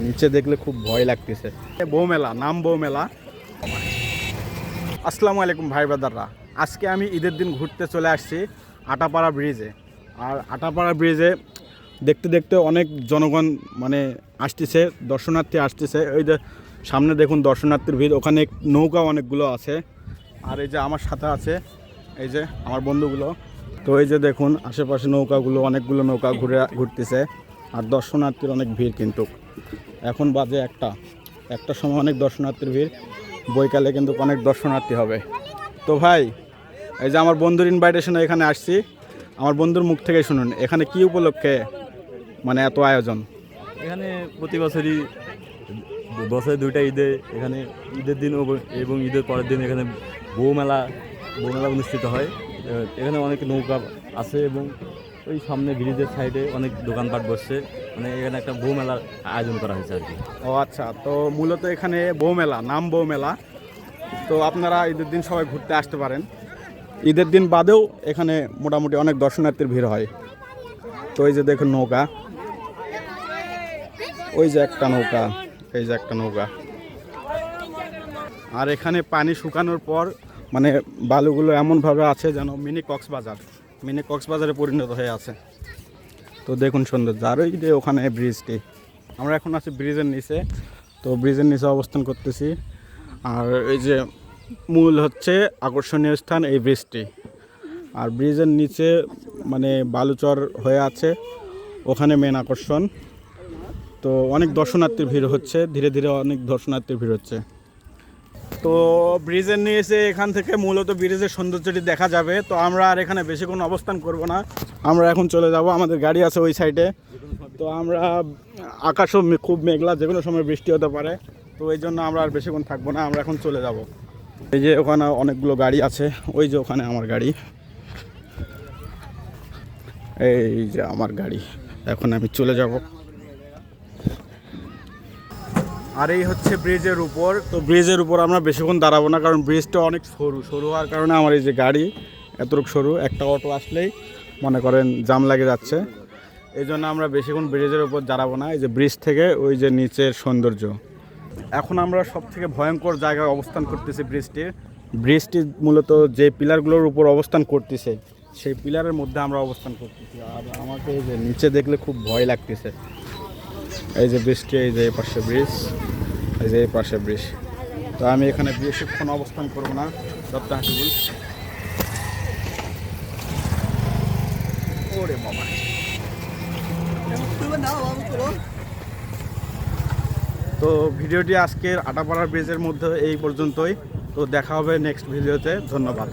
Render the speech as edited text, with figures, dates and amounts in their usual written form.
নিচে দেখলে খুব ভয় লাগতেছে। বউমেলা, নাম বউমেলা। আসসালামু আলাইকুম ভাই ব্রাদাররা, আজকে আমি ঈদের দিন ঘুরতে চলে আসছি আটাপাড়া ব্রিজে। আর আটাপাড়া ব্রিজে দেখতে দেখতে অনেক জনগণ মানে আসতেছে, দর্শনার্থী আসতেছে। ওই যে সামনে দেখুন দর্শনার্থীর ভিড়, ওখানে নৌকা অনেকগুলো আছে। আর এই যে আমার সাথে আছে এই যে আমার বন্ধুগুলো। তো এই যে দেখুন আশেপাশে নৌকাগুলো, অনেকগুলো নৌকা ঘুরতেছে। আর দর্শনার্থীর অনেক ভিড়, কিন্তু এখন বাজে একটা সময় অনেক দর্শনার্থীর ভিড়, বৈকালে কিন্তু অনেক দর্শনার্থী হবে। তো ভাই এই যে আমার বন্ধুর ইনভাইটেশনে এখানে আসছি, আমার বন্ধুর মুখ থেকে শুনুন এখানে কি উপলক্ষে মানে এত আয়োজন। এখানে প্রতি বছরই বছরে দুইটা ঈদে এখানে ঈদের দিন এবং ঈদের পরের দিন এখানে বউমেলা অনুষ্ঠিত হয়। এখানে অনেক নৌকা আছে এবং ওই সামনে ব্রিজের সাইডে অনেক দোকানপাট বসছে, মানে এখানে একটা বউমেলার আয়োজন করা হয়েছে আর কি। ও আচ্ছা, তো মূলত এখানে বউমেলা, নাম বউমেলা। তো আপনারা ঈদের দিন সবাই ঘুরতে আসতে পারেন। ঈদের দিন বাদেও এখানে মোটামুটি অনেক দর্শনার্থীর ভিড় হয়। তো এই যে দেখুন নৌকা, ওই যে একটা নৌকা, এই যে একটা নৌকা। আর এখানে পানি শুকানোর পর মানে বালুগুলো এমনভাবে আছে যেন মিনি কক্সবাজারে পরিণত হয়ে আছে। তো দেখুন সৌন্দর্য। আর ওই যে ওখানে ব্রিজটি, আমরা এখন আছি ব্রিজের নিচে। তো ব্রিজের নিচে অবস্থান করতেছি। আর এই যে মূল হচ্ছে আকর্ষণীয় স্থান এই ব্রিজটি। আর ব্রিজের নিচে মানে বালুচর হয়ে আছে, ওখানে মেন আকর্ষণ। তো অনেক দর্শনার্থীর ভিড় হচ্ছে, ধীরে ধীরে অনেক দর্শনার্থীর ভিড় হচ্ছে। তো ব্রিজের নিচে এখান থেকে মূলত ব্রিজের সৌন্দর্যটি দেখা যাবে। তো আমরা আর এখানে বেশিক্ষণ অবস্থান করব না, আমরা এখন চলে যাব। আমাদের গাড়ি আছে ওই সাইডে। তো আমরা আকাশও খুব মেঘলা, যে কোনো সময় বৃষ্টি হতে পারে। তো এই জন্য আমরা আর বেশিক্ষণ থাকবো না, আমরা এখন চলে যাব। এই যে ওখানে অনেকগুলো গাড়ি আছে, ওই যে ওখানে আমার গাড়ি, এই যে আমার গাড়ি। এখন আমি চলে যাব। আর এই হচ্ছে ব্রিজের উপর। তো ব্রিজের উপর আমরা বেশিক্ষণ দাঁড়াবো না, কারণ ব্রিজটা অনেক সরু হওয়ার কারণে আমার এই যে গাড়ি এতটুকু সরু, একটা অটো আসলেই মনে করেন জাম লাগে যাচ্ছে। এই জন্য আমরা বেশিক্ষণ ব্রিজের উপর দাঁড়াবো না। এই যে ব্রিজ থেকে ওই যে নিচের সৌন্দর্য। এখন আমরা সব থেকে ভয়ঙ্কর জায়গায় অবস্থান করতেছি। ব্রিজটি মূলত যে পিলারগুলোর উপর অবস্থান করতেছে, সেই পিলারের মধ্যে আমরা অবস্থান করতেছি। আর আমাকে এই যে নিচে দেখলে খুব ভয় লাগতেছে। এই যে ব্রিজটি, এই যে পাশে ব্রিজ, এই যে এই পাশে ব্রিজ। তো আমি এখানে বেশিক্ষণ অবস্থান করবো না, সপ্তাহ হাসিবুল। ওরে বাবা। তো ভিডিওটি আজকের আটাপাড়া ব্রিজের মধ্যে এই পর্যন্তই। তো দেখা হবে নেক্সট ভিডিওতে। ধন্যবাদ।